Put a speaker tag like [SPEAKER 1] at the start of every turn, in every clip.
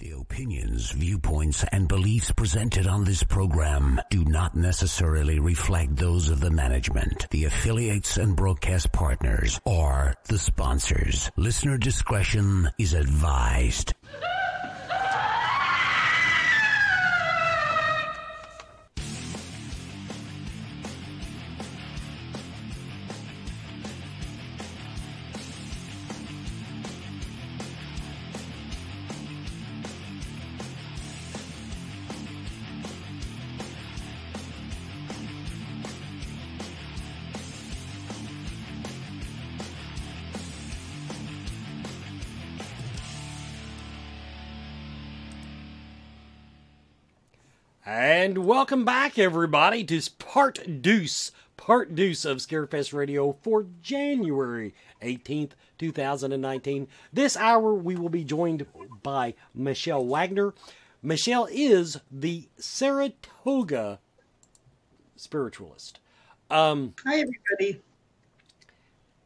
[SPEAKER 1] The opinions, viewpoints, and beliefs presented on this program do not necessarily reflect those of the management, the affiliates and broadcast partners, or the sponsors. Listener discretion is advised.
[SPEAKER 2] And welcome back, everybody, to part deuce of Scarefest Radio for January 18th, 2019. This hour, we will be joined by Michelle Wagner. Michelle is the Saratoga spiritualist.
[SPEAKER 3] Hi, everybody.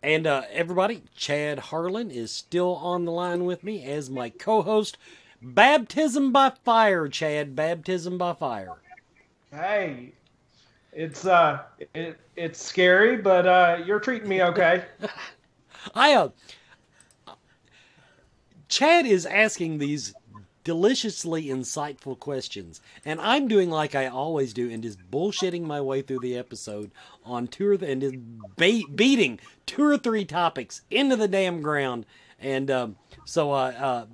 [SPEAKER 2] And everybody, Chad Harlan is still on the line with me as my co-host. Baptism by fire, Chad. Baptism by fire.
[SPEAKER 4] Hey, it's scary, but you're treating me okay.
[SPEAKER 2] Chad is asking these deliciously insightful questions, and I'm doing like I always do and just bullshitting my way through the episode on and just beating 2 or 3 topics into the damn ground, and so I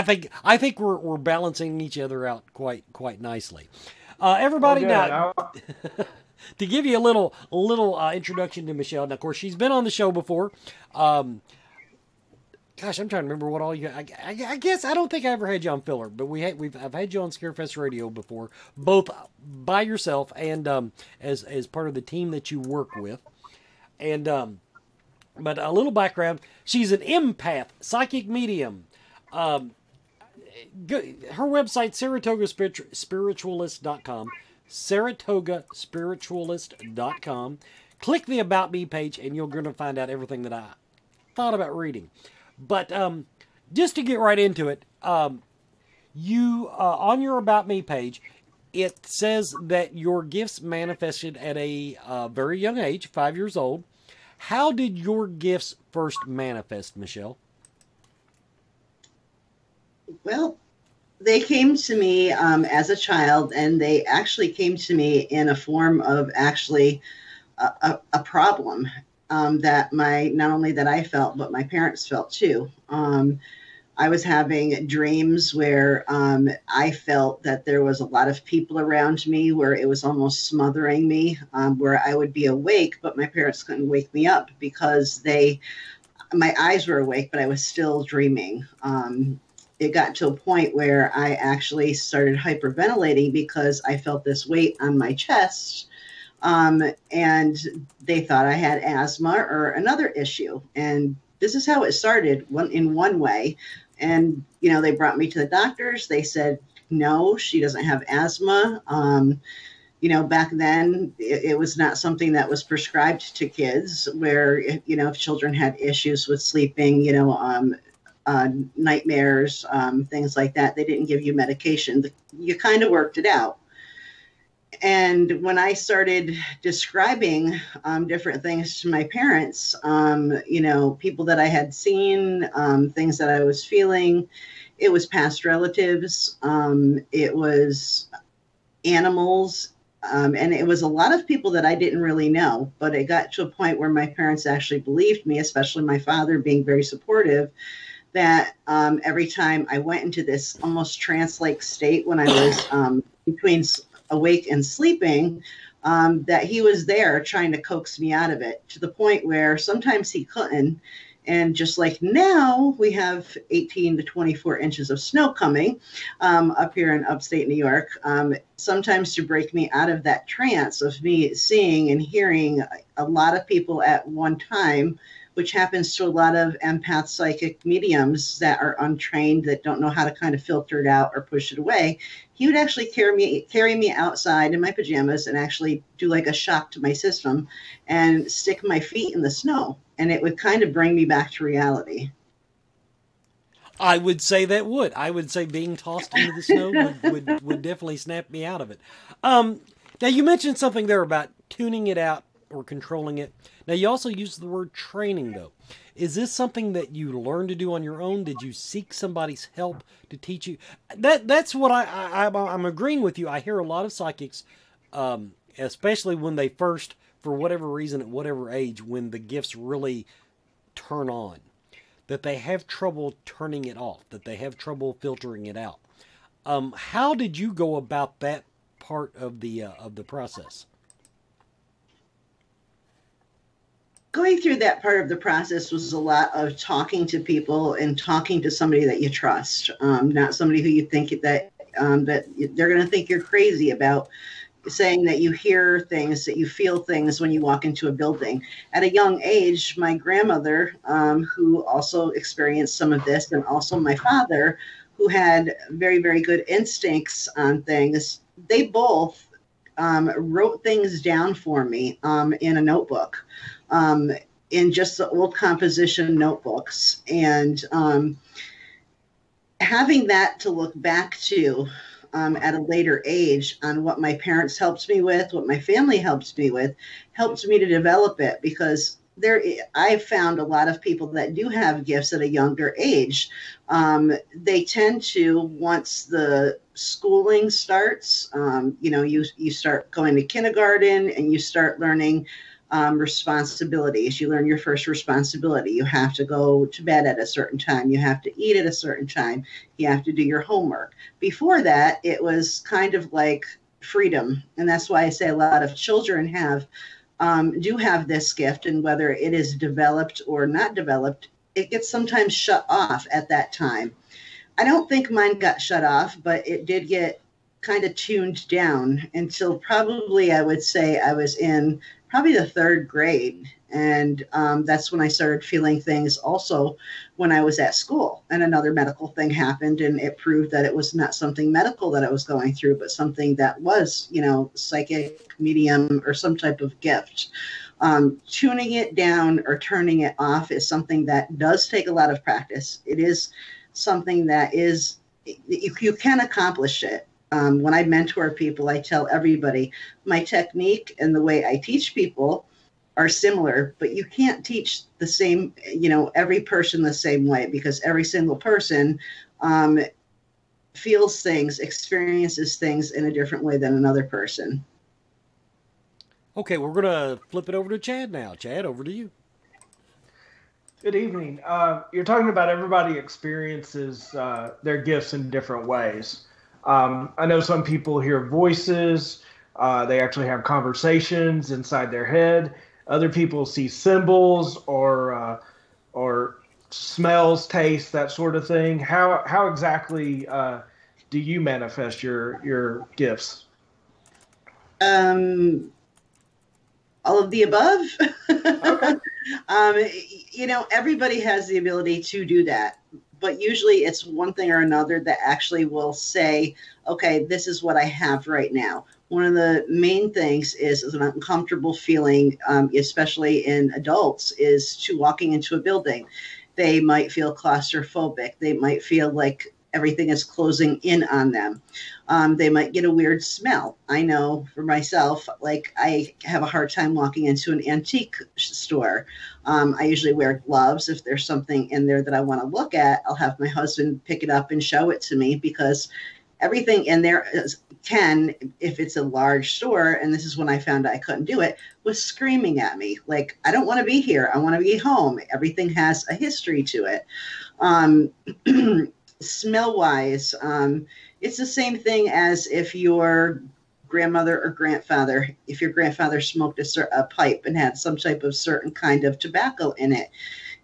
[SPEAKER 2] think we're balancing each other out quite nicely. Everybody, now to give you a little introduction to Michelle. Now, of course, she's been on the show before. Gosh, I'm trying to remember what all you. I guess I don't think I ever had you on filler, but I've had you on Scarefest Radio before, both by yourself and as part of the team that you work with, and but a little background: she's an empath, psychic medium. Her website, SaratogaSpiritualist.com, SaratogaSpiritualist.com. Click the About Me page, and you're going to find out everything that I thought about reading. But just to get right into it, you on your About Me page, it says that your gifts manifested at a very young age, 5 years old. How did your gifts first manifest, Michelle?
[SPEAKER 3] Well, they came to me as a child, and they actually came to me in a form of actually a problem that not only that I felt, but my parents felt too. I was having dreams where I felt that there was a lot of people around me, where it was almost smothering me, where I would be awake, but my parents couldn't wake me up because my eyes were awake, but I was still dreaming. It got to a point where I actually started hyperventilating because I felt this weight on my chest, and they thought I had asthma or another issue. And this is how it started in one way. And, they brought me to the doctors. They said, no, she doesn't have asthma. Back then it was not something that was prescribed to kids, where, if children had issues with sleeping, nightmares, things like that, they didn't give you medication. You kind of worked it out. And when I started describing different things to my parents, people that I had seen, things that I was feeling, it was past relatives, it was animals, and it was a lot of people that I didn't really know. But it got to a point where my parents actually believed me, especially my father being very supportive, that every time I went into this almost trance-like state when I was between awake and sleeping, that he was there trying to coax me out of it, to the point where sometimes he couldn't. And just like now, we have 18 to 24 inches of snow coming up here in upstate New York. Sometimes to break me out of that trance of me seeing and hearing a lot of people at one time, which happens to a lot of empath psychic mediums that are untrained, that don't know how to kind of filter it out or push it away. He would actually carry me outside in my pajamas and actually do like a shock to my system and stick my feet in the snow. And it would kind of bring me back to reality.
[SPEAKER 2] I would say that would. I would say being tossed into the snow would definitely snap me out of it. Now, you mentioned something there about tuning it out or controlling it. Now, you also used the word training, though. Is this something that you learned to do on your own? Did you seek somebody's help to teach you? That's what I'm agreeing with you. I hear a lot of psychics, especially when they first, for whatever reason, at whatever age, when the gifts really turn on, that they have trouble turning it off, that they have trouble filtering it out. How did you go about that part of the process?
[SPEAKER 3] Going through that part of the process was a lot of talking to people and talking to somebody that you trust, not somebody who you think that they're going to think you're crazy about saying that you hear things, that you feel things when you walk into a building. At a young age, my grandmother, who also experienced some of this, and also my father, who had very, very good instincts on things, they both wrote things down for me in a notebook, in just the old composition notebooks. And having that to look back to at a later age on what my parents helped me with, what my family helped me with, helped me to develop it, because I've found a lot of people that do have gifts at a younger age. They tend to, once the schooling starts, you start going to kindergarten and you start learning responsibilities. You learn your first responsibility. You have to go to bed at a certain time. You have to eat at a certain time. You have to do your homework. Before that, it was kind of like freedom. And that's why I say a lot of children do have this gift, and whether it is developed or not developed, it gets sometimes shut off at that time. I don't think mine got shut off, but it did get kind of tuned down until probably, I would say, I was in probably the third grade. And that's when I started feeling things also when I was at school. And another medical thing happened, and it proved that it was not something medical that I was going through, but something that was, psychic, medium, or some type of gift. Tuning it down or turning it off is something that does take a lot of practice. It is something that you can accomplish it. When I mentor people, I tell everybody my technique and the way I teach people are similar, but you can't teach the same, every person the same way, because every single person feels things, experiences things in a different way than another person.
[SPEAKER 2] Okay, we're going to flip it over to Chad now. Chad, over to you.
[SPEAKER 4] Good evening. You're talking about everybody experiences their gifts in different ways. I know some people hear voices. They actually have conversations inside their head. Other people see symbols or smells, taste, that sort of thing. How exactly do you manifest your gifts?
[SPEAKER 3] All of the above.
[SPEAKER 4] Okay.
[SPEAKER 3] Everybody has the ability to do that, but usually it's one thing or another that actually will say, okay, this is what I have right now. One of the main things is an uncomfortable feeling, especially in adults, is to walking into a building. They might feel claustrophobic. They might feel like everything is closing in on them. They might get a weird smell. I know for myself, like I have a hard time walking into an antique store. I usually wear gloves. If there's something in there that I want to look at, I'll have my husband pick it up and show it to me, because everything in there can, if it's a large store, and this is when I found I couldn't do it, was screaming at me. Like, I don't want to be here. I want to be home. Everything has a history to it. Smell-wise, it's the same thing as if your grandmother or grandfather, if your grandfather smoked a pipe and had some type of certain kind of tobacco in it,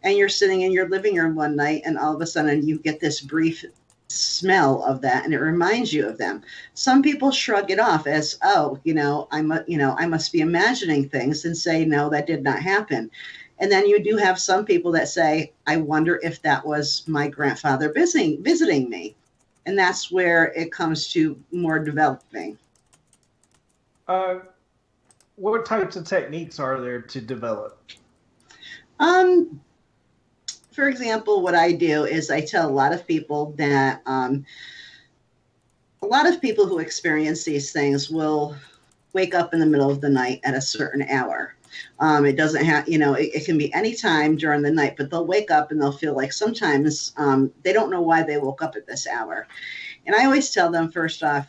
[SPEAKER 3] and you're sitting in your living room one night and all of a sudden you get this brief smell of that and it reminds you of them. Some people shrug it off as, oh, I must be imagining things, and say, no, that did not happen. And then you do have some people that say, I wonder if that was my grandfather visiting me. And that's where it comes to more developing.
[SPEAKER 4] What types of techniques are there to develop?
[SPEAKER 3] for example, what I do is I tell a lot of people that a lot of people who experience these things will wake up in the middle of the night at a certain hour. It doesn't have, it can be any time during the night, but they'll wake up and they'll feel like sometimes they don't know why they woke up at this hour. And I always tell them, first off,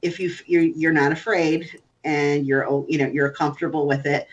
[SPEAKER 3] if you're not afraid and you're comfortable with it,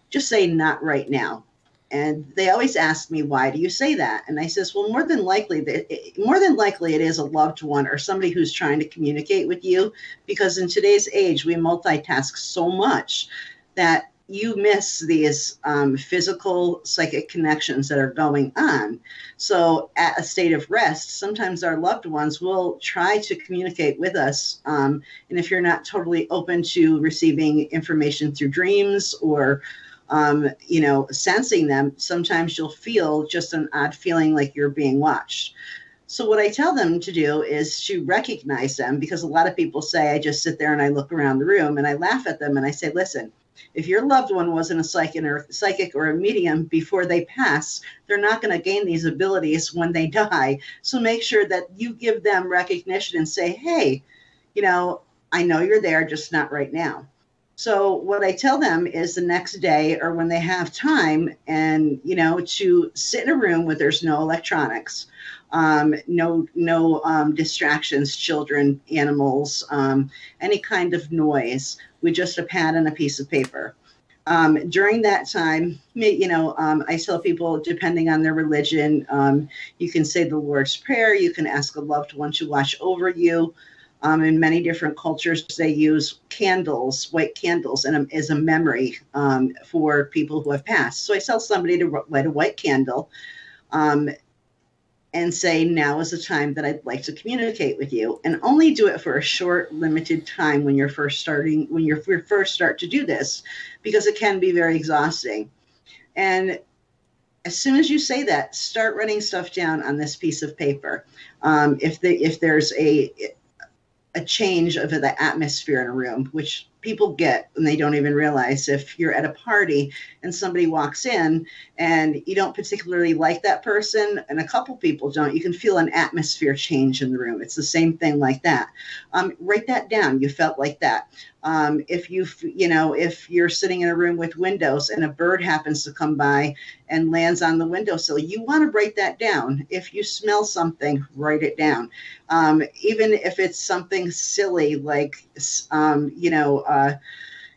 [SPEAKER 3] just say not right now. And they always ask me, why do you say that? And I says, well, more than likely it is a loved one or somebody who's trying to communicate with you, because in today's age, we multitask so much that you miss these physical psychic connections that are going on. So at a state of rest, sometimes our loved ones will try to communicate with us. And if you're not totally open to receiving information through dreams or sensing them, sometimes you'll feel just an odd feeling like you're being watched. So what I tell them to do is to recognize them, because a lot of people say, I just sit there and I look around the room, and I laugh at them and I say, listen, if your loved one wasn't a psychic or a medium before they pass, they're not going to gain these abilities when they die. So make sure that you give them recognition and say, hey, I know you're there, just not right now. So what I tell them is the next day or when they have time and, to sit in a room where there's no electronics, no distractions, children, animals, any kind of noise, with just a pad and a piece of paper. During that time, I tell people, depending on their religion, you can say the Lord's Prayer, you can ask a loved one to watch over you. In many different cultures, they use candles, white candles, and as a memory for people who have passed. So I tell somebody to light a white candle and say, now is the time that I'd like to communicate with you. And only do it for a short, limited time when you first start to do this, because it can be very exhausting. And as soon as you say that, start writing stuff down on this piece of paper. If there's a change of the atmosphere in a room, which people get and they don't even realize. If you're at a party and somebody walks in and you don't particularly like that person, and a couple people don't, you can feel an atmosphere change in the room. It's the same thing like that. Write that down. You felt like that. If you're sitting in a room with windows and a bird happens to come by and lands on the windowsill, you want to write that down. If you smell something, write it down. Even if it's something silly, like,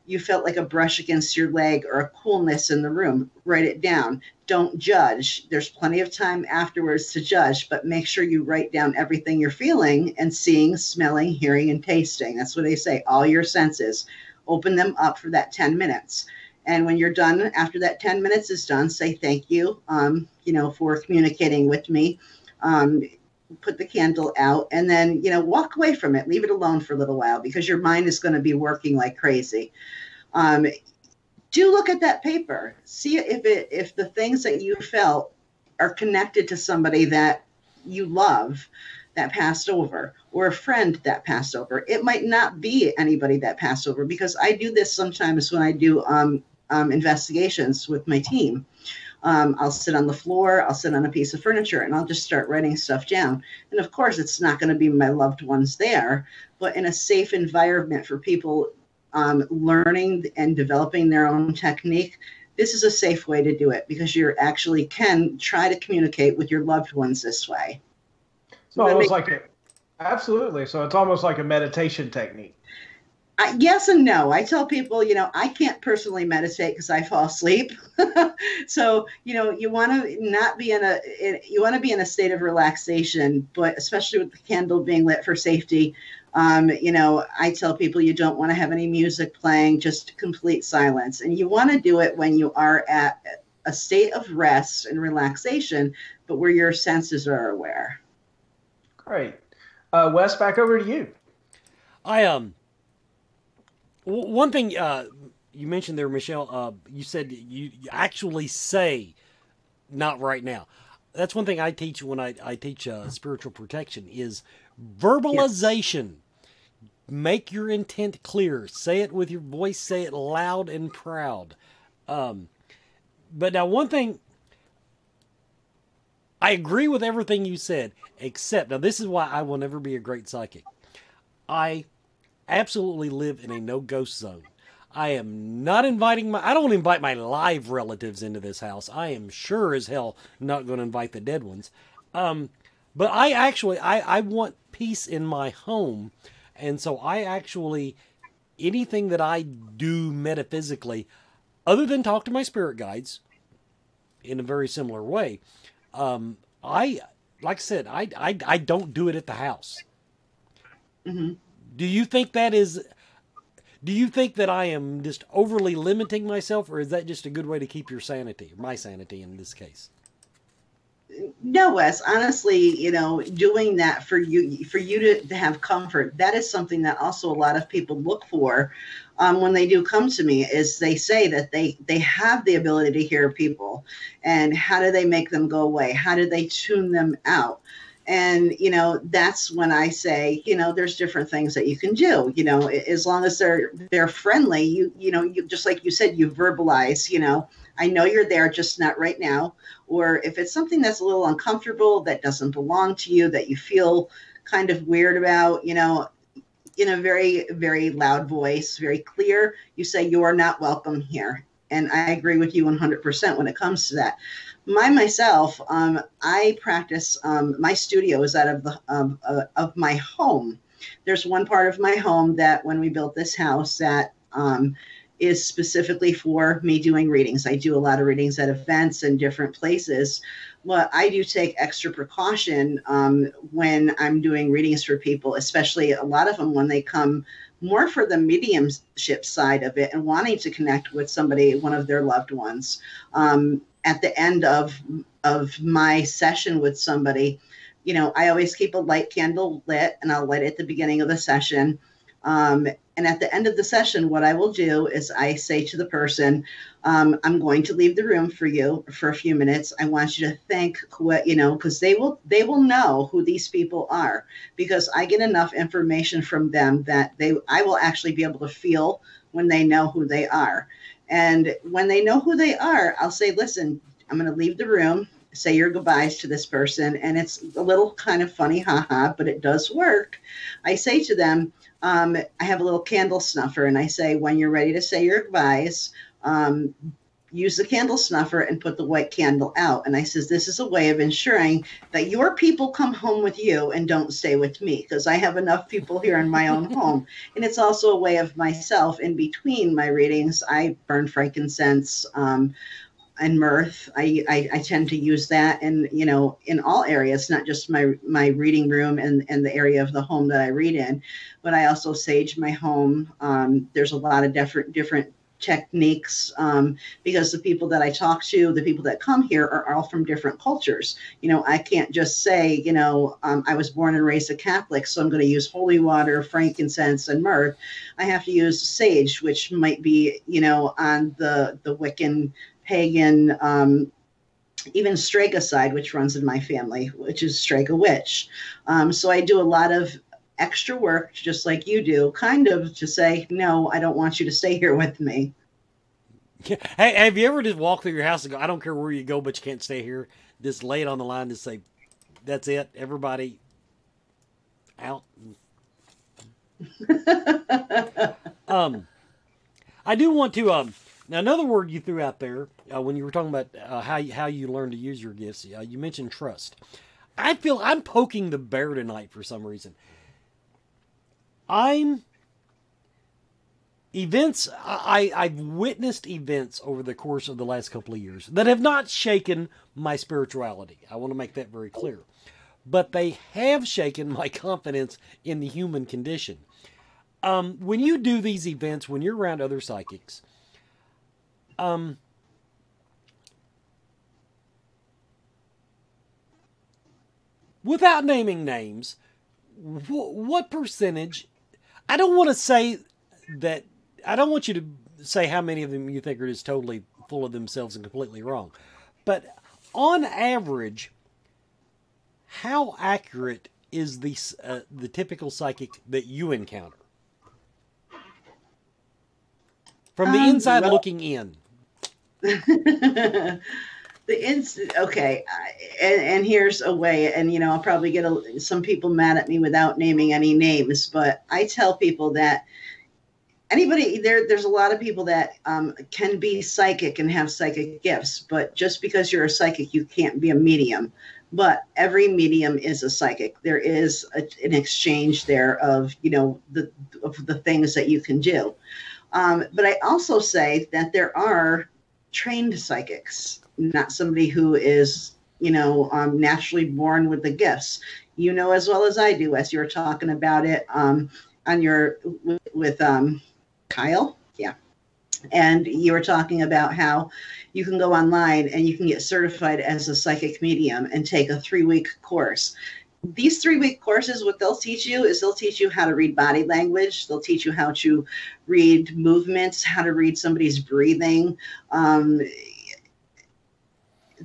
[SPEAKER 3] you felt like a brush against your leg or a coolness in the room, write it down. Don't judge. There's plenty of time afterwards to judge, but make sure you write down everything you're feeling and seeing, smelling, hearing, and tasting. That's what they say, all your senses. Open them up for that 10 minutes. And when you're done, after that 10 minutes is done, say thank you, for communicating with me. Put the candle out and then, walk away from it. Leave it alone for a little while, because your mind is going to be working like crazy. Do look at that paper. See if the things that you felt are connected to somebody that you love that passed over, or a friend that passed over. It might not be anybody that passed over, because I do this sometimes when I do investigations with my team. I'll sit on the floor, I'll sit on a piece of furniture, and I'll just start writing stuff down. And of course, it's not going to be my loved ones there, but in a safe environment for people learning and developing their own technique, this is a safe way to do it, because you actually can try to communicate with your loved ones this way.
[SPEAKER 4] So absolutely. So it's almost like a meditation technique.
[SPEAKER 3] Yes and no. I tell people, I can't personally meditate because I fall asleep. So, you want to be in a state of relaxation, but especially with the candle being lit for safety. I tell people you don't want to have any music playing, just complete silence. And you want to do it when you are at a state of rest and relaxation, but where your senses are aware.
[SPEAKER 4] Great. Wes, back over to you.
[SPEAKER 2] One thing you mentioned there, Michelle, you said you actually say, not right now. That's one thing I teach when I teach spiritual protection is verbalization. Yes. Make your intent clear. Say it with your voice. Say it loud and proud. But now one thing, I agree with everything you said, except, now this is why I will never be a great psychic. I absolutely live in a no-ghost zone. I am not inviting I don't invite my live relatives into this house. I am sure as hell not going to invite the dead ones. But I want peace in my home. And so anything that I do metaphysically, other than talk to my spirit guides in a very similar way, like I said, I don't do it at the house.
[SPEAKER 3] Mm-hmm.
[SPEAKER 2] Do you think that I am just overly limiting myself, or is that just a good way to keep your sanity, my sanity in this case?
[SPEAKER 3] No, Wes, honestly, doing that for you to have comfort, that is something that also a lot of people look for when they do come to me, is they say that they have the ability to hear people, and how do they make them go away? How do they tune them out? And, that's when I say, there's different things that you can do, as long as they're friendly, you just like you said, you verbalize, I know you're there, just not right now. Or if it's something that's a little uncomfortable, that doesn't belong to you, that you feel kind of weird about, in a very, very loud voice, very clear, you say, you're not welcome here. And I agree with you 100% when it comes to that. Myself, I practice, my studio is out of my home. There's one part of my home that when we built this house that is specifically for me doing readings. I do a lot of readings at events and different places. Well, I do take extra precaution when I'm doing readings for people, especially a lot of them when they come more for the mediumship side of it and wanting to connect with somebody, one of their loved ones. At the end of my session with somebody, I always keep a light candle lit, and I'll light it at the beginning of the session. And at the end of the session, what I will do is I say to the person, I'm going to leave the room for you for a few minutes. I want you to think, because they will know who these people are, because I get enough information from them that I will actually be able to feel when they know who they are. And when they know who they are, I'll say, listen, I'm going to leave the room, say your goodbyes to this person. And it's a little kind of funny, haha, but it does work. I say to them, I have a little candle snuffer, and I say, when you're ready to say your goodbyes, use the candle snuffer and put the white candle out. And I says, this is a way of ensuring that your people come home with you and don't stay with me, because I have enough people here in my own home. And it's also a way of myself. In between my readings, I burn frankincense and mirth. I tend to use that in all areas, not just my reading room and the area of the home that I read in, but I also sage my home. There's a lot of different techniques because the people that I talk to, the people that come here are all from different cultures. I can't just say, I was born and raised a Catholic, so I'm going to use holy water, frankincense, and myrrh. I have to use sage, which might be, on the Wiccan, pagan, even Strega side, which runs in my family, which is Strega witch. So I do a lot of extra work, just like you do, kind of to say, no, I don't want you to stay here with me.
[SPEAKER 2] Hey, have you ever just walked through your house and go, I don't care where you go, but you can't stay here? Just lay it on the line and say, that's it, everybody out. I do want to, now another word you threw out there when you were talking about how you learn to use your gifts, you mentioned trust. I feel I'm poking the bear tonight for some reason. I've witnessed events over the course of the last couple of years that have not shaken my spirituality. I want to make that very clear. But they have shaken my confidence in the human condition. When you do these events, when you're around other psychics, without naming names, what percentage... I don't want you to say how many of them you think are just totally full of themselves and completely wrong. But on average, how accurate is the typical psychic that you encounter? From the inside looking in.
[SPEAKER 3] The Okay, and here's a way, and I'll probably get some people mad at me without naming any names, but I tell people that there's a lot of people that can be psychic and have psychic gifts, but just because you're a psychic, you can't be a medium. But every medium is a psychic. There is an exchange there of the things that you can do. But I also say that there are trained psychics, not somebody who is naturally born with the gifts. As well as I do, as you were talking about it with Kyle, yeah. And you were talking about how you can go online and you can get certified as a psychic medium and take a 3-week course. These 3-week courses, what they'll teach you is they'll teach you how to read body language. They'll teach you how to read movements, how to read somebody's breathing.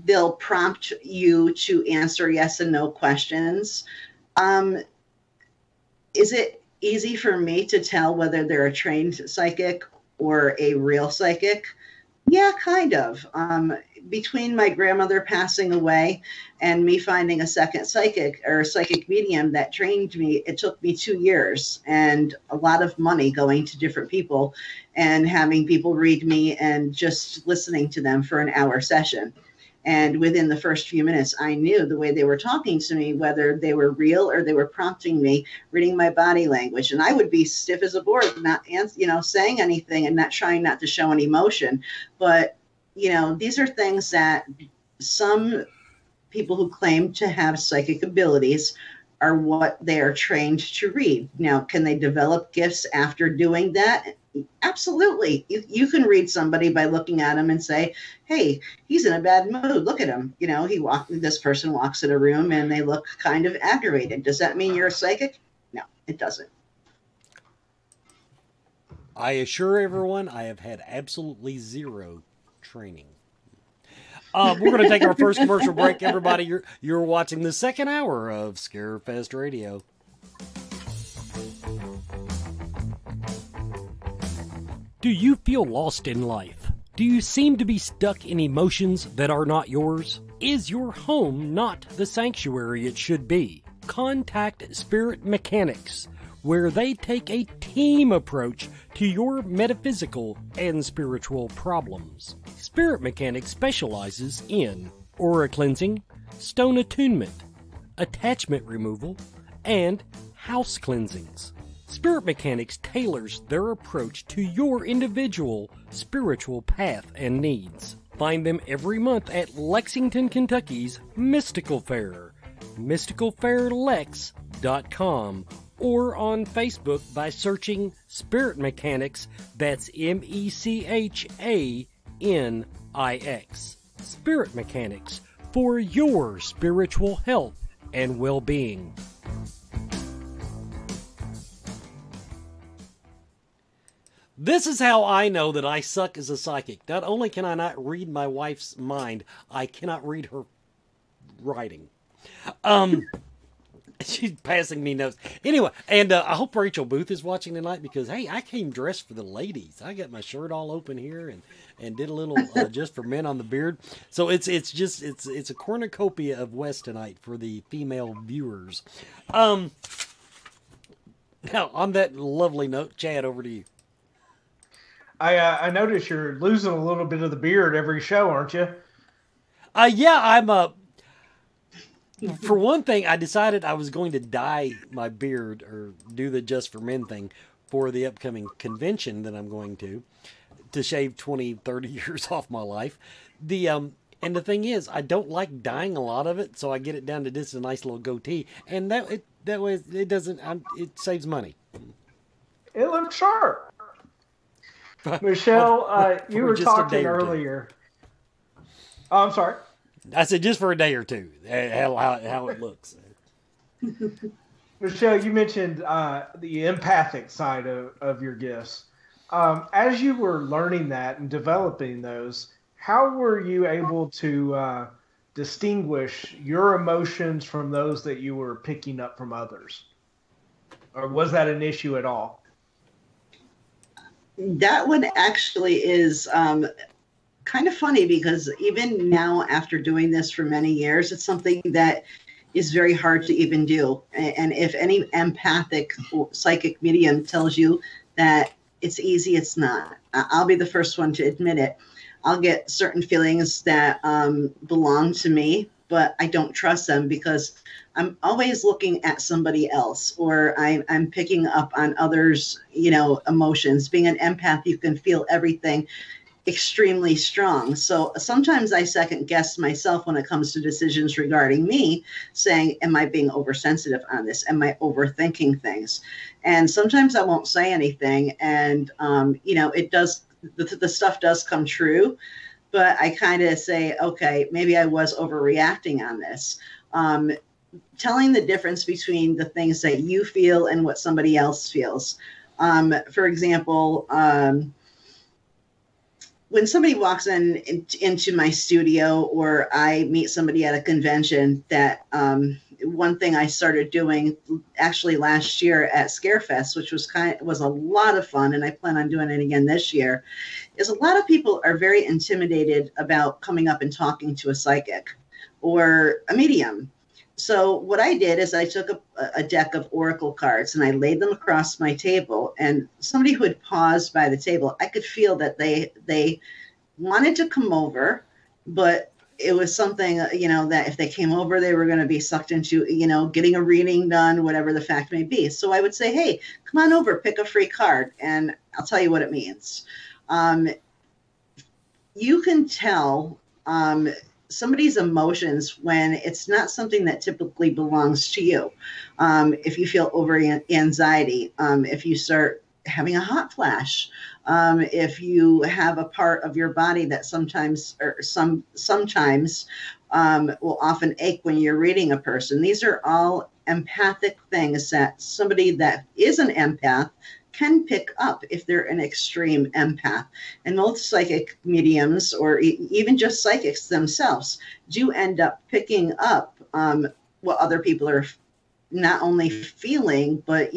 [SPEAKER 3] They'll prompt you to answer yes and no questions. Is it easy for me to tell whether they're a trained psychic or a real psychic? Yeah, kind of. Between my grandmother passing away and me finding a second psychic or a psychic medium that trained me, it took me 2 years and a lot of money going to different people and having people read me and just listening to them for an hour session. And within the first few minutes, I knew the way they were talking to me, whether they were real or they were prompting me, reading my body language. And I would be stiff as a board, not saying anything and not trying not to show any emotion. But, these are things that some people who claim to have psychic abilities are what they are trained to read. Now, can they develop gifts after doing that? Absolutely. You can read somebody by looking at them and say, hey, he's in a bad mood. Look at him. This person walks in a room and they look kind of aggravated. Does that mean you're a psychic? No, it doesn't.
[SPEAKER 2] I assure everyone I have had absolutely zero training. We're going to take our first commercial break. Everybody, you're watching the second hour of Scarefest Radio. Do you feel lost in life? Do you seem to be stuck in emotions that are not yours? Is your home not the sanctuary it should be? Contact Spirit Mechanics, where they take a team approach to your metaphysical and spiritual problems. Spirit Mechanics specializes in aura cleansing, stone attunement, attachment removal, and house cleansings. Spirit Mechanics tailors their approach to your individual spiritual path and needs. Find them every month at Lexington, Kentucky's Mystical Fair, mysticalfairlex.com, or on Facebook by searching Spirit Mechanics, that's MECHANIX. Spirit Mechanics, for your spiritual health and well-being. This is how I know that I suck as a psychic. Not only can I not read my wife's mind, I cannot read her writing. She's passing me notes. Anyway, and I hope Rachel Booth is watching tonight because, hey, I came dressed for the ladies. I got my shirt all open here and did a little just for men on the beard. So it's a cornucopia of West tonight for the female viewers. Now, on that lovely note, Chad, over to you.
[SPEAKER 4] I notice you're losing a little bit of the beard every show, aren't you?
[SPEAKER 2] Yeah, I'm for one thing, I decided I was going to dye my beard or do the Just for Men thing for the upcoming convention that I'm going to shave 20, 30 years off my life. And the thing is, I don't like dyeing a lot of it, so I get it down to just a nice little goatee, and that way it saves money.
[SPEAKER 4] It looks sharp. Michelle, you were talking earlier. Oh, I'm sorry.
[SPEAKER 2] I said just for a day or two, how it looks.
[SPEAKER 4] Michelle, you mentioned the empathic side of your gifts. As you were learning that and developing those, how were you able to distinguish your emotions from those that you were picking up from others? Or was that an issue at all?
[SPEAKER 3] That one actually is kind of funny because even now, after doing this for many years, it's something that is very hard to even do. And if any empathic psychic medium tells you that it's easy, it's not. I'll be the first one to admit it. I'll get certain feelings that belong to me, but I don't trust them because I'm always looking at somebody else, or I'm picking up on others, emotions. Being an empath, you can feel everything extremely strong. So sometimes I second guess myself when it comes to decisions regarding me, saying, am I being oversensitive on this? Am I overthinking things? And sometimes I won't say anything. And, it does, the stuff does come true, but I kind of say, okay, maybe I was overreacting on this. Telling the difference between the things that you feel and what somebody else feels. For example, when somebody walks into my studio, or I meet somebody at a convention, that one thing I started doing actually last year at Scarefest, which was a lot of fun, and I plan on doing it again this year, is a lot of people are very intimidated about coming up and talking to a psychic or a medium. So what I did is I took a deck of oracle cards and I laid them across my table, and somebody who had paused by the table, I could feel that they wanted to come over, but it was something, that if they came over, they were going to be sucked into, getting a reading done, whatever the fact may be. So I would say, hey, come on over, pick a free card, and I'll tell you what it means. You can tell somebody's emotions when it's not something that typically belongs to you. If you feel over anxiety, if you start having a hot flash, if you have a part of your body that sometimes will often ache when you're reading a person. These are all empathic things that somebody that is an empath can pick up if they're an extreme empath. And most psychic mediums, or even just psychics themselves, do end up picking up what other people are not only feeling, but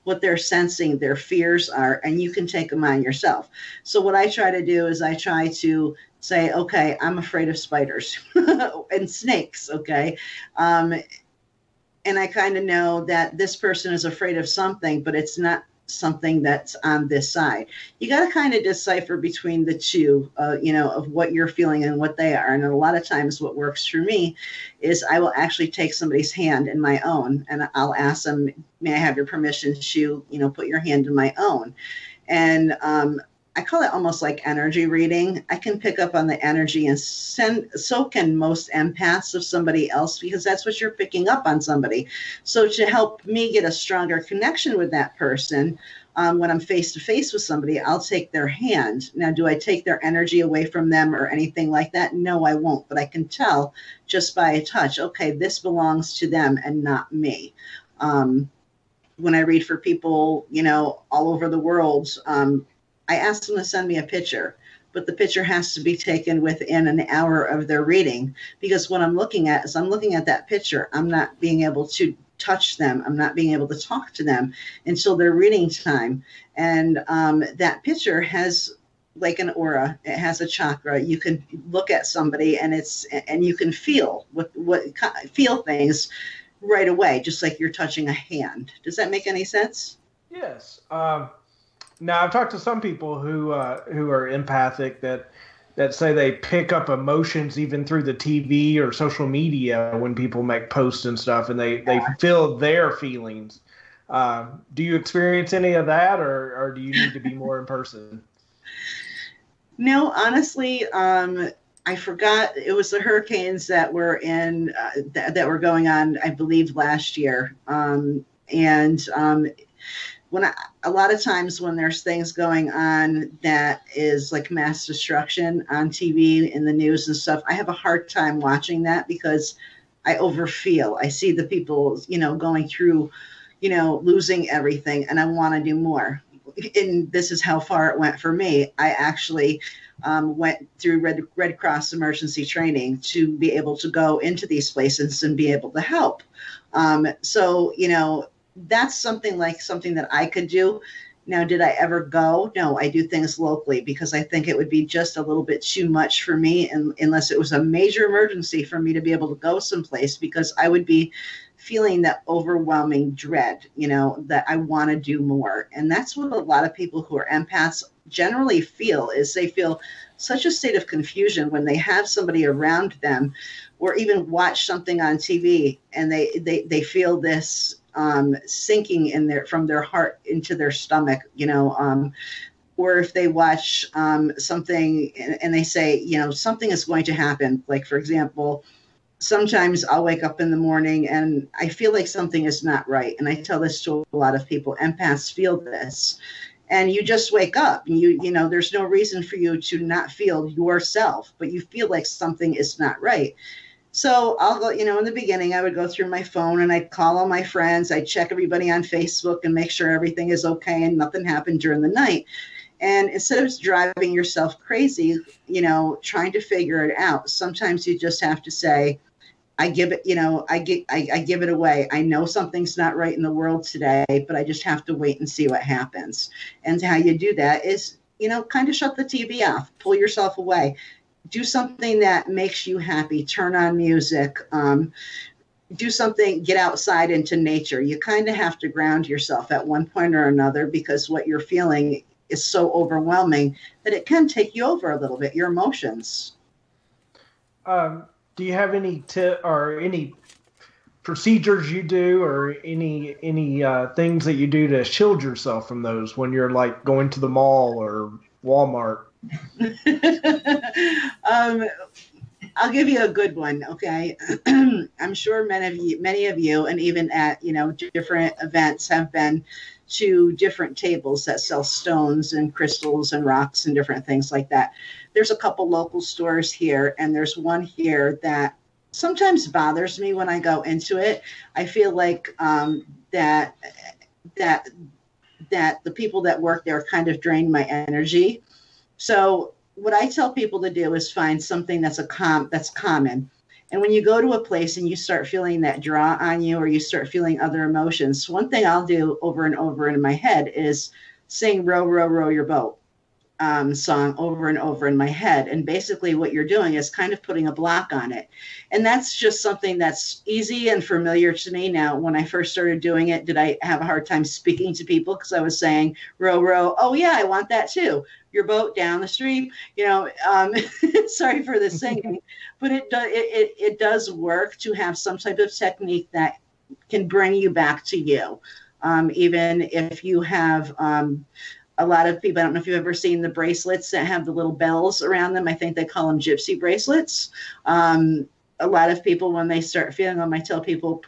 [SPEAKER 3] what they're sensing, their fears are, and you can take them on yourself. So what I try to do is I try to say, okay, I'm afraid of spiders and snakes, okay? And I kind of know that this person is afraid of something, but it's not something that's on this side. You got to kind of decipher between the two, of what you're feeling and what they are. And a lot of times what works for me is I will actually take somebody's hand in my own, and I'll ask them, may I have your permission to, put your hand in my own? And I call it almost like energy reading. I can pick up on the energy and so can most empaths of somebody else, because that's what you're picking up on somebody. So to help me get a stronger connection with that person, when I'm face to face with somebody, I'll take their hand. Now, do I take their energy away from them or anything like that? No, I won't. But I can tell just by a touch, okay, this belongs to them and not me. When I read for people, all over the world, I ask them to send me a picture, but the picture has to be taken within an hour of their reading, because what I'm looking at is I'm looking at that picture. I'm not being able to touch them. I'm not being able to talk to them until their reading time. And that picture has like an aura. It has a chakra. You can look at somebody and you can feel feel things right away, just like you're touching a hand. Does that make any sense?
[SPEAKER 4] Yes. Now, I've talked to some people who are empathic that say they pick up emotions even through the TV or social media when people make posts and stuff, and they feel their feelings. Do you experience any of that, or do you need to be more in person?
[SPEAKER 3] No, honestly, I forgot. It was the hurricanes that were that were going on, I believe, last year, a lot of times when there's things going on that is like mass destruction on TV in the news and stuff, I have a hard time watching that because I overfeel. I see the people, going through, losing everything, and I want to do more. And this is how far it went for me. I actually went through Red Cross emergency training to be able to go into these places and be able to help. So, that's something that I could do. Now, did I ever go? No, I do things locally because I think it would be just a little bit too much for me, and unless it was a major emergency for me to be able to go someplace, because I would be feeling that overwhelming dread, that I want to do more. And that's what a lot of people who are empaths generally feel, is they feel such a state of confusion when they have somebody around them or even watch something on TV, and they feel this sinking from their heart into their stomach, or if they watch something and they say, something is going to happen. Like, for example, sometimes I'll wake up in the morning and I feel like something is not right. And I tell this to a lot of people. Empaths feel this. And you just wake up. And there's no reason for you to not feel yourself, but you feel like something is not right. So I'll go, in the beginning, I would go through my phone and I'd call all my friends. I'd check everybody on Facebook and make sure everything is okay and nothing happened during the night. And instead of driving yourself crazy, trying to figure it out, sometimes you just have to say, I give it, I give it away. I know something's not right in the world today, but I just have to wait and see what happens. And how you do that is, kind of shut the TV off, pull yourself away, do something that makes you happy, turn on music, do something, get outside into nature. You kind of have to ground yourself at one point or another, because what you're feeling is so overwhelming that it can take you over a little bit, your emotions.
[SPEAKER 4] Do you have any or any procedures you do, or any things that you do to shield yourself from those when you're like going to the mall or Walmart?
[SPEAKER 3] I'll give you a good one. Okay. I'm sure many of you, and even at, different events, have been to different tables that sell stones and crystals and rocks and different things like that. There's a couple local stores here, and there's one here that sometimes bothers me when I go into it. I feel like that the people that work there kind of drain my energy. So what I tell people to do is find something that's common. And when you go to a place and you start feeling that draw on you, or you start feeling other emotions, one thing I'll do over and over in my head is sing "Row, Row, Row Your Boat" song over and over in my head. And basically what you're doing is kind of putting a block on it. And that's just something that's easy and familiar to me. Now, when I first started doing it, did I have a hard time speaking to people because I was saying, row, row, oh yeah, I want that too. Your boat down the stream, sorry for the singing, but it does work to have some type of technique that can bring you back to you. Even if you have a lot of people, I don't know if you've ever seen the bracelets that have the little bells around them. I think they call them gypsy bracelets. A lot of people, when they start feeling them, I tell people,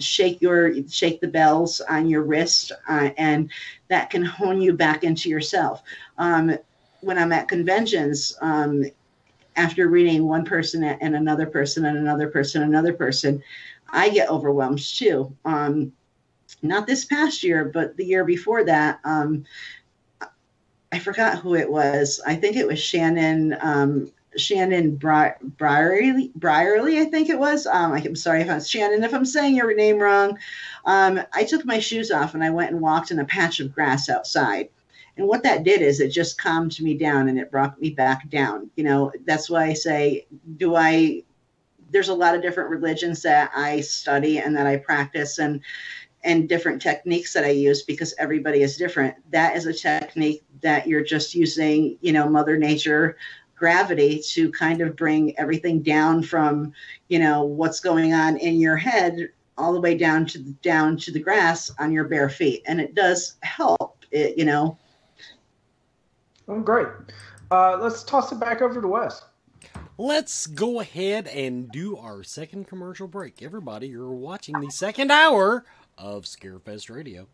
[SPEAKER 3] shake the bells on your wrist, and that can hone you back into yourself. When I'm at conventions, after reading one person and another person and another person, another person, I get overwhelmed too. Not this past year, but the year before that, I forgot who it was. I think it was Shannon Brierly, I think it was. I'm sorry if I'm Shannon, if I'm saying your name wrong. I took my shoes off and I went and walked in a patch of grass outside. And what that did is it just calmed me down and it brought me back down. That's why I say, there's a lot of different religions that I study and that I practice, and different techniques that I use, because everybody is different. That is a technique that you're just using, Mother Nature, gravity, to kind of bring everything down from, what's going on in your head all the way down to the grass on your bare feet. And it does help,
[SPEAKER 4] Oh, great. Let's toss it back over to Wes.
[SPEAKER 2] Let's go ahead and do our second commercial break. Everybody, you're watching the second hour of Scarefest Radio.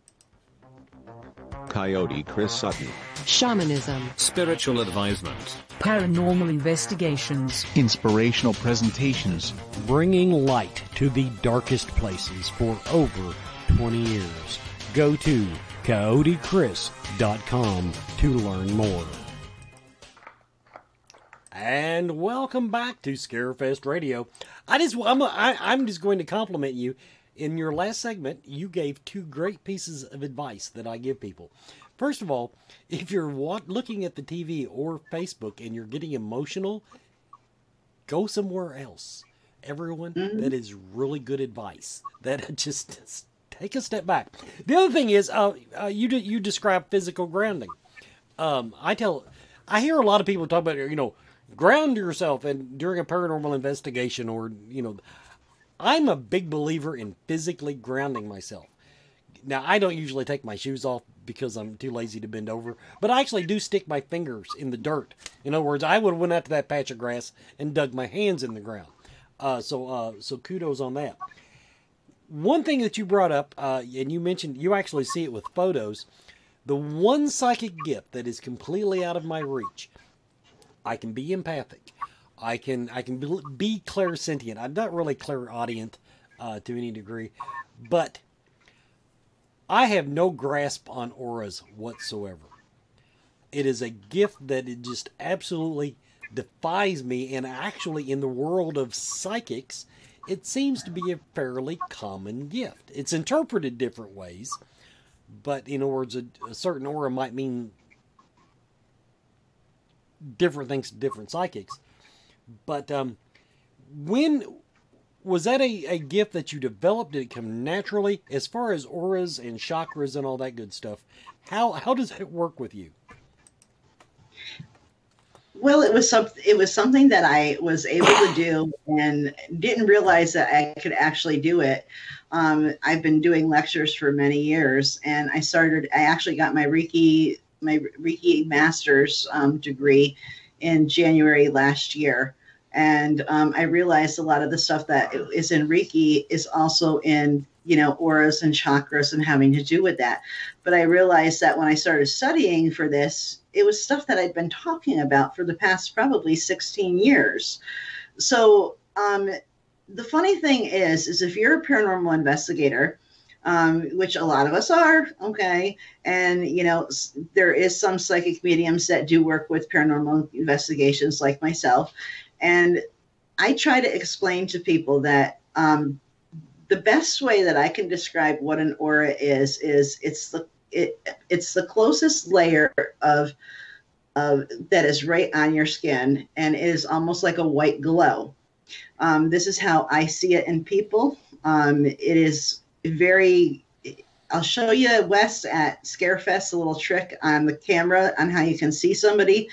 [SPEAKER 5] Coyote Chris Sutton.
[SPEAKER 6] Shamanism.
[SPEAKER 7] Spiritual advisement.
[SPEAKER 6] Paranormal investigations.
[SPEAKER 8] Inspirational presentations.
[SPEAKER 2] Bringing light to the darkest places for over 20 years. Go to coyotechris.com to learn more. And welcome back to Scarefest Radio. I'm just going to compliment you. In your last segment, you gave two great pieces of advice that I give people. First of all, if you're looking at the TV or Facebook and you're getting emotional, go somewhere else. Everyone, that is really good advice. That just take a step back. The other thing is, you describe physical grounding. I hear a lot of people talk about, ground yourself and during a paranormal investigation, or I'm a big believer in physically grounding myself. Now, I don't usually take my shoes off because I'm too lazy to bend over, but I actually do stick my fingers in the dirt. In other words, I would have went out to that patch of grass and dug my hands in the ground. So kudos on that. One thing that you brought up, and you mentioned you actually see it with photos, the one psychic gift that is completely out of my reach. I can be empathic. I can be clairsentient. I'm not really clairaudient to any degree, but I have no grasp on auras whatsoever. It is a gift that it just absolutely defies me, and actually in the world of psychics, it seems to be a fairly common gift. It's interpreted different ways, but in other words, a certain aura might mean different things to different psychics. But when was that a gift that you developed? Did it come naturally? As far as auras and chakras and all that good stuff, how does it work with you?
[SPEAKER 3] Well, it was something that I was able to do and didn't realize that I could actually do it. I've been doing lectures for many years, and I actually got my Reiki master's degree in January last year. And I realized a lot of the stuff that is in Reiki is also in, auras and chakras and having to do with that. But I realized that when I started studying for this, it was stuff that I'd been talking about for the past probably 16 years. So the funny thing is if you're a paranormal investigator, which a lot of us are, okay, and, there is some psychic mediums that do work with paranormal investigations like myself. And I try to explain to people that the best way that I can describe what an aura is it's the closest layer of that is right on your skin, and it is almost like a white glow. This is how I see it in people. It is very. I'll show you, Wes, at Scarefest, a little trick on the camera on how you can see somebody.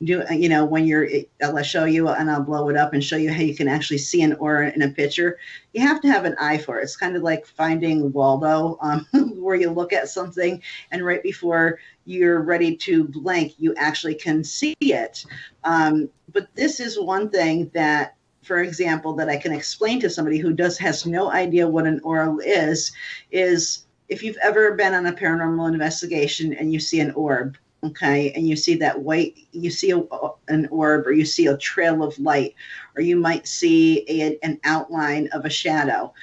[SPEAKER 3] I'll show you and I'll blow it up and show you how you can actually see an aura in a picture. You have to have an eye for it. It's kind of like Finding Waldo, where you look at something and right before you're ready to blink, you actually can see it. But this is one thing that, for example, that I can explain to somebody who has no idea what an aura is if you've ever been on a paranormal investigation and you see an orb, okay, and you see that white, you see an orb, or you see a trail of light, or you might see an outline of a shadow.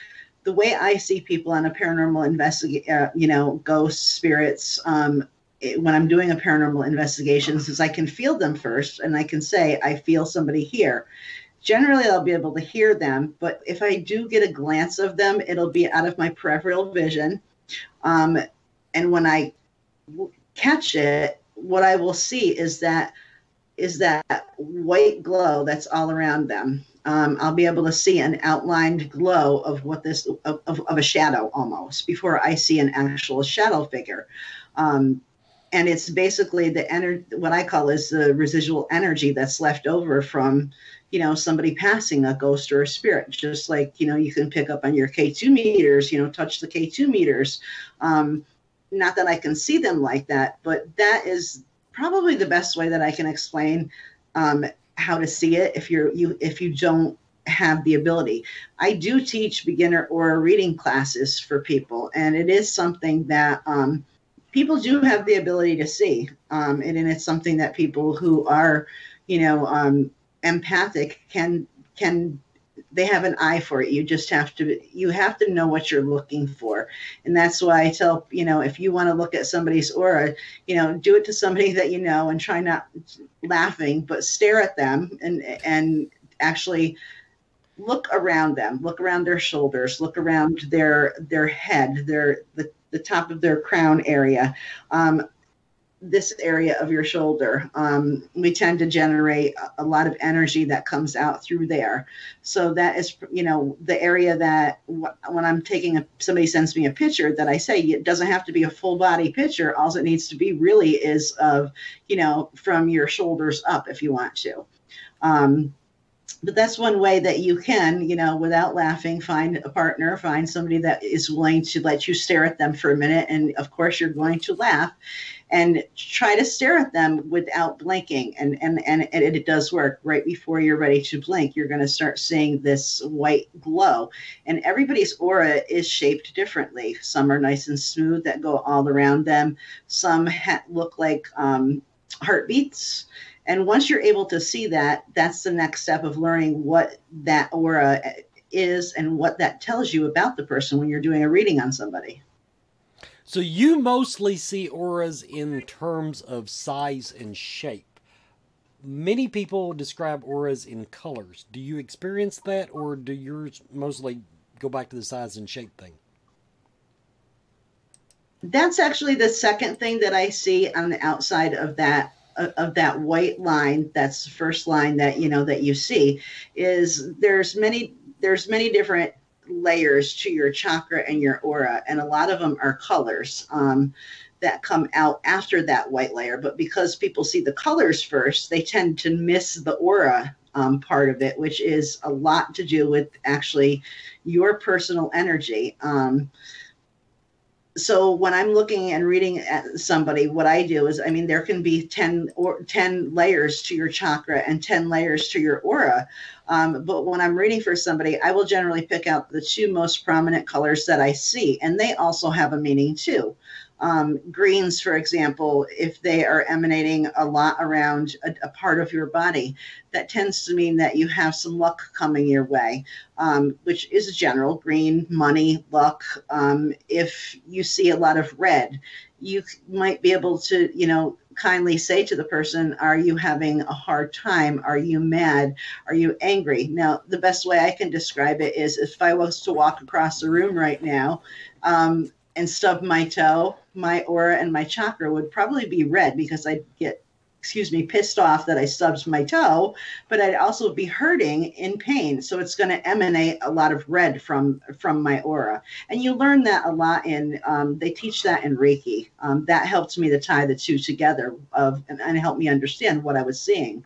[SPEAKER 3] The way I see people on a paranormal investigation, ghosts, spirits, when I'm doing a paranormal investigation, is I can feel them first, and I can say, I feel somebody here. Generally, I'll be able to hear them, but if I do get a glance of them, it'll be out of my peripheral vision. And when I catch it, what I will see is that white glow that's all around them. I'll be able to see an outlined glow of of a shadow almost before I see an actual shadow figure. And it's basically what I call is the residual energy that's left over from, somebody passing, a ghost or a spirit, just like, you can pick up on your K2 meters, touch the K2 meters. Not that I can see them like that, but that is probably the best way that I can explain how to see it if you don't have the ability. I do teach beginner aura reading classes for people, and it is something that people do have the ability to see. And it's something that people who are, empathic can they have an eye for it. You have to know what you're looking for. And that's why I tell, if you want to look at somebody's aura, do it to somebody that and try not laughing, but stare at them and actually look around them, look around their shoulders, look around their head, the top of their crown area. this area of your shoulder. We tend to generate a lot of energy that comes out through there. So that is, the area that when I'm somebody sends me a picture that I say, it doesn't have to be a full body picture. All it needs to be really is of, from your shoulders up if you want to. But that's one way that you can, without laughing, find a partner, find somebody that is willing to let you stare at them for a minute. And of course, you're going to laugh and try to stare at them without blinking. And it does work. Right before you're ready to blink, you're going to start seeing this white glow. And everybody's aura is shaped differently. Some are nice and smooth that go all around them. Some look like heartbeats. And once you're able to see that, that's the next step of learning what that aura is and what that tells you about the person when you're doing a reading on somebody.
[SPEAKER 2] So you mostly see auras in terms of size and shape. Many people describe auras in colors. Do you experience that, or do yours mostly go back to the size and shape thing?
[SPEAKER 3] That's actually the second thing that I see on the outside of that white line. That's the first line that that you see. Is there's many different layers to your chakra and your aura, and a lot of them are colors that come out after that white layer. But because people see the colors first, they tend to miss the aura part of it, which is a lot to do with actually your personal energy. So when I'm looking and reading at somebody, what I do is, there can be 10 layers to your chakra and 10 layers to your aura. But when I'm reading for somebody, I will generally pick out the two most prominent colors that I see, and they also have a meaning too. Greens, for example, if they are emanating a lot around a part of your body, that tends to mean that you have some luck coming your way, which is general. Green, money, luck. If you see a lot of red, you might be able to, kindly say to the person, are you having a hard time? Are you mad? Are you angry? Now, the best way I can describe it is if I was to walk across the room right now, and stub my toe, my aura and my chakra would probably be red because I'd get, pissed off that I stubbed my toe, but I'd also be hurting in pain. So it's going to emanate a lot of red from my aura. And you learn that a lot they teach that in Reiki. That helped me to tie the two together and help me understand what I was seeing.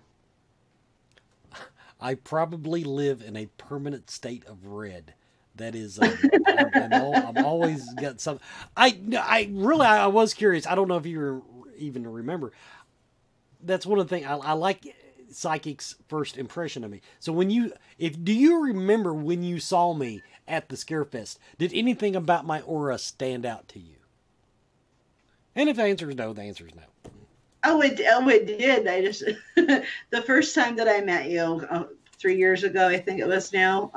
[SPEAKER 2] I probably live in a permanent state of red. That is, I'm always got some. I was curious. I don't know if you even remember. That's one of the things I like. Psychic's first impression of me. So do you remember when you saw me at the Scarefest? Did anything about my aura stand out to you? And if the answer is no, the answer is no.
[SPEAKER 3] Oh, it did. I just the first time that I met you. 3 years ago, I think it was now.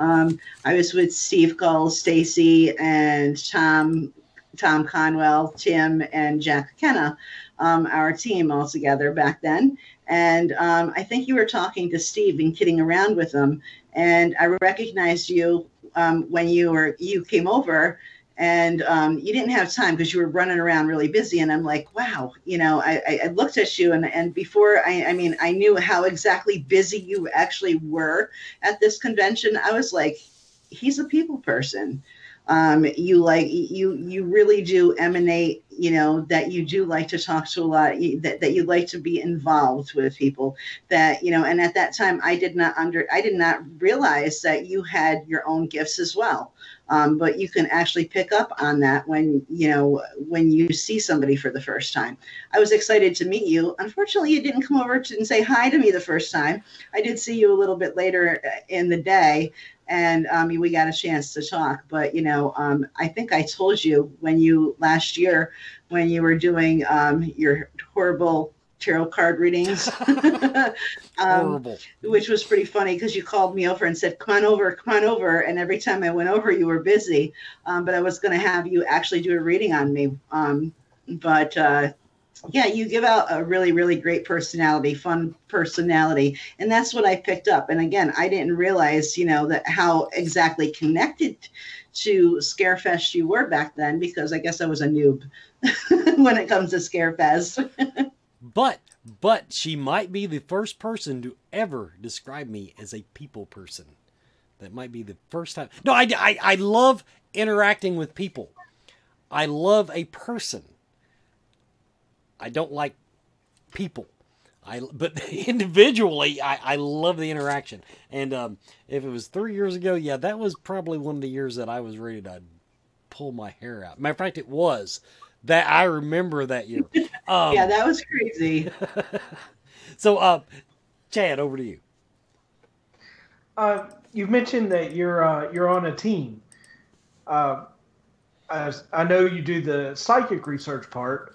[SPEAKER 3] I was with Steve Gull, Stacy, and Tom Conwell, Tim, and Jack Kenna, our team all together back then. And I think you were talking to Steve and kidding around with him. And I recognized you when you came over. And you didn't have time because you were running around really busy. And I'm like, wow, I looked at you and before I knew how exactly busy you actually were at this convention. I was like, he's a people person. You really do emanate, that you do like to talk to a lot, that you like to be involved with people that, and at that time I did not realize that you had your own gifts as well. But you can actually pick up on that when you see somebody for the first time. I was excited to meet you. Unfortunately, you didn't come over and say hi to me the first time. I did see you a little bit later in the day, and we got a chance to talk. But, I think I told you last year when you were doing your horrible tarot card readings, which was pretty funny because you called me over and said, come on over. And every time I went over, you were busy. But I was going to have you actually do a reading on me. Yeah, you give out a really, really great personality, fun personality. And that's what I picked up. And again, I didn't realize, that how exactly connected to Scarefest you were back then, because I guess I was a noob when it comes to Scarefest.
[SPEAKER 2] But she might be the first person to ever describe me as a people person. That might be the first time. No, I love interacting with people. I love a person. I don't like people. But individually, I love the interaction. And if it was 3 years ago, yeah, that was probably one of the years that I was ready to pull my hair out. Matter of fact, it was. That I remember that year.
[SPEAKER 3] Yeah, that was crazy.
[SPEAKER 2] So, Chad, over to you.
[SPEAKER 4] You mentioned that you're on a team. As I know you do the psychic research part.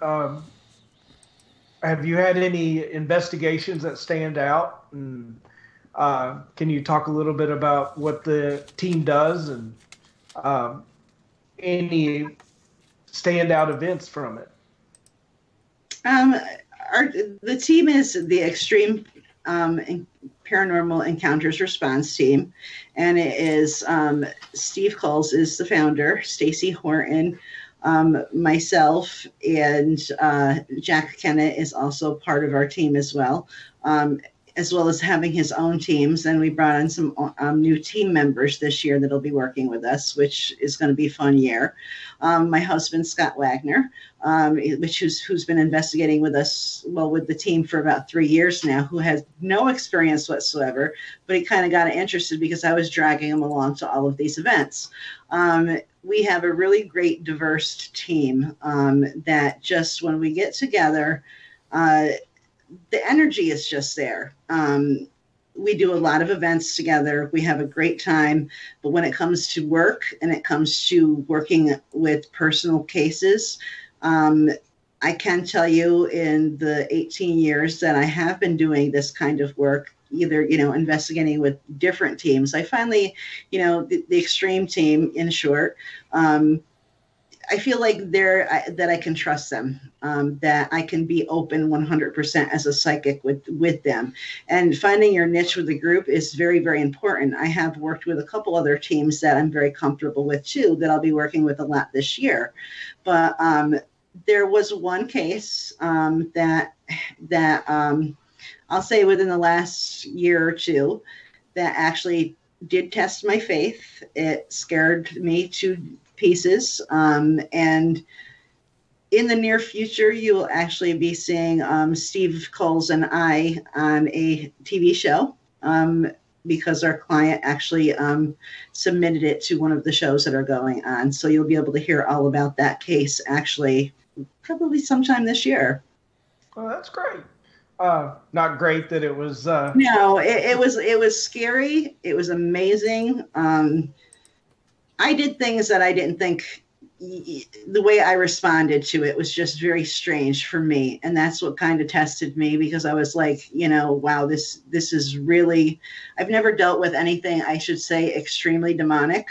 [SPEAKER 4] Have you had any investigations that stand out? And can you talk a little bit about what the team does and any standout events from it?
[SPEAKER 3] The team is the Extreme Paranormal Encounters Response Team, and it is Steve Coles is the founder, Stacy Horton, myself, and Jack Kennett is also part of our team as well as having his own teams. And we brought in some new team members this year that'll be working with us, which is going to be a fun year. My husband, Scott Wagner, who's been investigating with us, with the team for about 3 years now, who has no experience whatsoever, but he kind of got interested because I was dragging him along to all of these events. We have a really great, diverse team that just when we get together, the energy is just there. We do a lot of events together. We have a great time. But when it comes to work and it comes to working with personal cases, I can tell you in the 18 years that I have been doing this kind of work, either, investigating with different teams, I finally, the extreme team, in short, I feel like that I can trust them, that I can be open 100% as a psychic with them. And finding your niche with the group is very, very important. I have worked with a couple other teams that I'm very comfortable with too, that I'll be working with a lot this year. But there was one case that I'll say within the last year or two that actually did test my faith. It scared me to pieces. And in the near future, you will actually be seeing Steve Coles and I on a TV show because our client actually submitted it to one of the shows that are going on. So you'll be able to hear all about that case actually probably sometime this year.
[SPEAKER 4] Well, that's great. Not great that it was.
[SPEAKER 3] No, it was scary. It was amazing. I did things that I didn't think. The way I responded to it was just very strange for me, and that's what kind of tested me, because I was like, wow, this is really. I've never dealt with anything, I should say, extremely demonic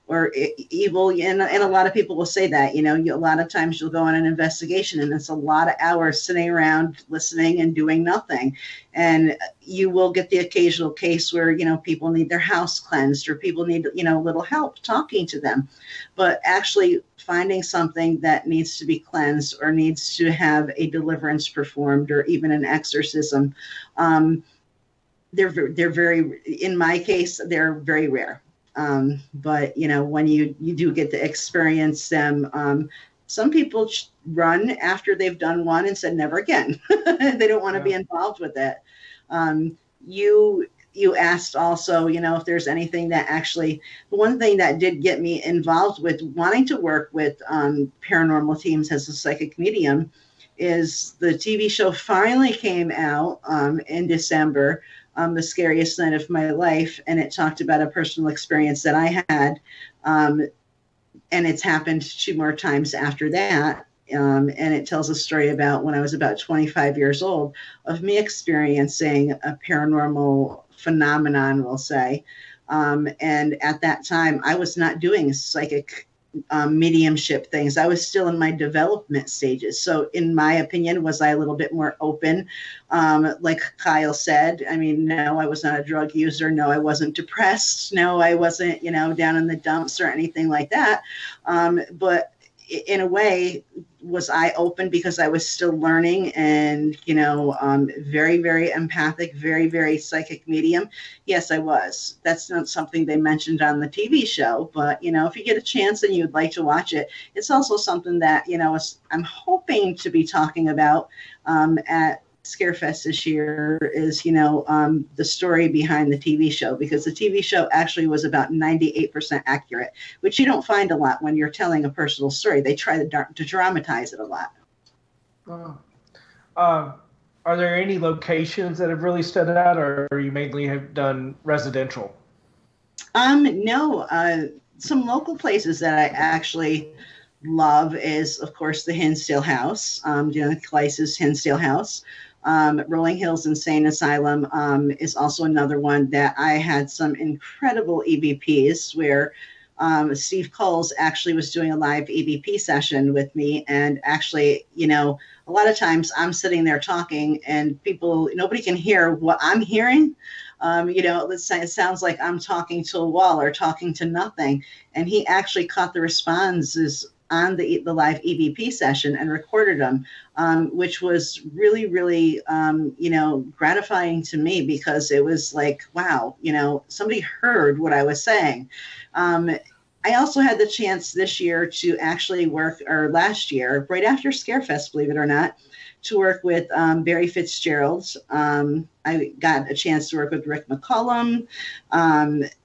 [SPEAKER 3] or evil, and a lot of people will say that. A lot of times you'll go on an investigation, and it's a lot of hours sitting around listening and doing nothing, and you will get the occasional case where people need their house cleansed or people need a little help talking to them, but actually finding something that needs to be cleansed or needs to have a deliverance performed or even an exorcism, they're very, in my case, they're very rare. But when you do get to experience them, some people run after they've done one and said never again. They don't want to be involved with it. You asked also, if there's anything that actually, one thing that did get me involved with wanting to work with paranormal teams as a psychic medium is the TV show finally came out in December, The Scariest Night of My Life, and it talked about a personal experience that I had, and it's happened 2 more times after that. And it tells a story about when I was about 25 years old of me experiencing a paranormal phenomenon, we'll say. And at that time, I was not doing psychic mediumship things. I was still in my development stages. So in my opinion, was I a little bit more open? Like Kyle said, I mean, no, I was not a drug user. No, I wasn't depressed. No, I wasn't, down in the dumps or anything like that. But in a way, was I open because I was still learning and, very, very empathic, very, very psychic medium? Yes, I was. That's not something they mentioned on the TV show, but, if you get a chance and you'd like to watch it, it's also something that, I'm hoping to be talking about at Scarefest this year is, the story behind the TV show, because the TV show actually was about 98% accurate, which you don't find a lot when you're telling a personal story. They try to dramatize it a lot.
[SPEAKER 4] Are there any locations that have really stood out, or you mainly have done residential?
[SPEAKER 3] No. Some local places that I actually love is, of course, the Hinsdale House, Clay's Hinsdale House. Rolling Hills Insane Asylum is also another one that I had some incredible EVPs where Steve Coles actually was doing a live EVP session with me. And actually, a lot of times I'm sitting there talking and nobody can hear what I'm hearing. Let's say it sounds like I'm talking to a wall or talking to nothing. And he actually caught the responses on the live EVP session and recorded them, which was really, really, gratifying to me, because it was like, wow, somebody heard what I was saying. I also had the chance this year to actually last year, right after Scarefest, believe it or not, to work with Barry Fitzgerald. I got a chance to work with Rick McCollum,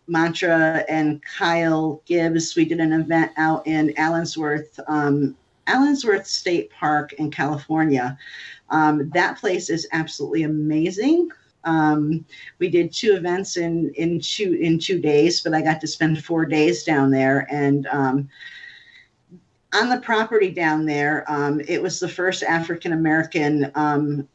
[SPEAKER 3] Mantra, and Kyle Gibbs. We did an event out in Allensworth State Park in California. That place is absolutely amazing. We did 2 events in 2 days, but I got to spend 4 days down there. And on the property down there, it was the first African-American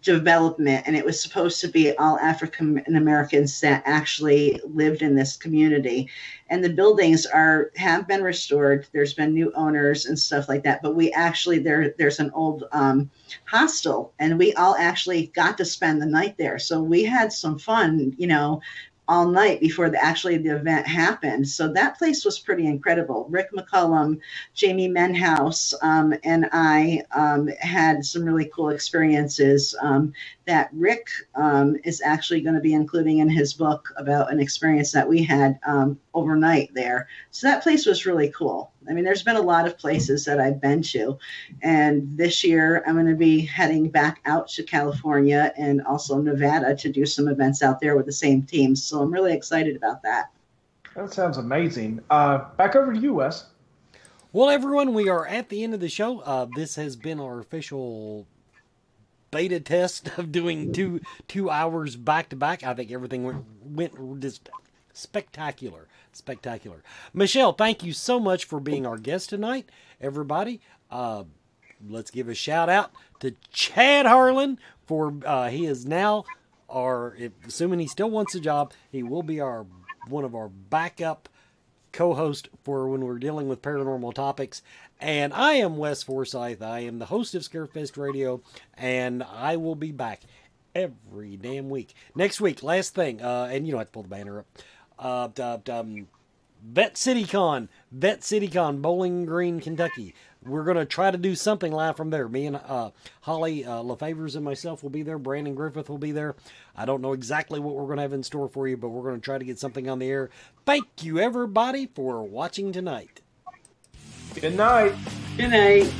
[SPEAKER 3] development, and it was supposed to be all African Americans that actually lived in this community. And the buildings have been restored. There's been new owners and stuff like that. But we actually, there's an old hostel, and we all actually got to spend the night there. So we had some fun, all night before the event happened. So that place was pretty incredible. Rick McCollum, Jamie Menhouse, and I had some really cool experiences that Rick is actually going to be including in his book about an experience that we had overnight there. So that place was really cool. I mean, there's been a lot of places that I've been to. And this year I'm going to be heading back out to California and also Nevada to do some events out there with the same team. So I'm really excited about that.
[SPEAKER 4] That sounds amazing. Back over to you, Wes.
[SPEAKER 2] Well, everyone, we are at the end of the show. This has been our official beta test of doing two hours back to back. I think everything went just spectacular. Michelle, thank you so much for being our guest tonight. Everybody, let's give a shout out to Chad Harlan for he is now assuming he still wants a job, he will be one of our backup co-host for when we're dealing with paranormal topics. And I am Wes Forsyth. I am the host of Scarefest Radio, and I will be back every damn week. Next week, last thing, and you don't have to pull the banner up. Vet CityCon, Bowling Green, Kentucky. We're going to try to do something live from there. Me and Holly LaFavors and myself will be there. Brandon Griffith will be there. I don't know exactly what we're going to have in store for you, but we're going to try to get something on the air. Thank you, everybody, for watching tonight.
[SPEAKER 4] Good night.
[SPEAKER 3] Good night.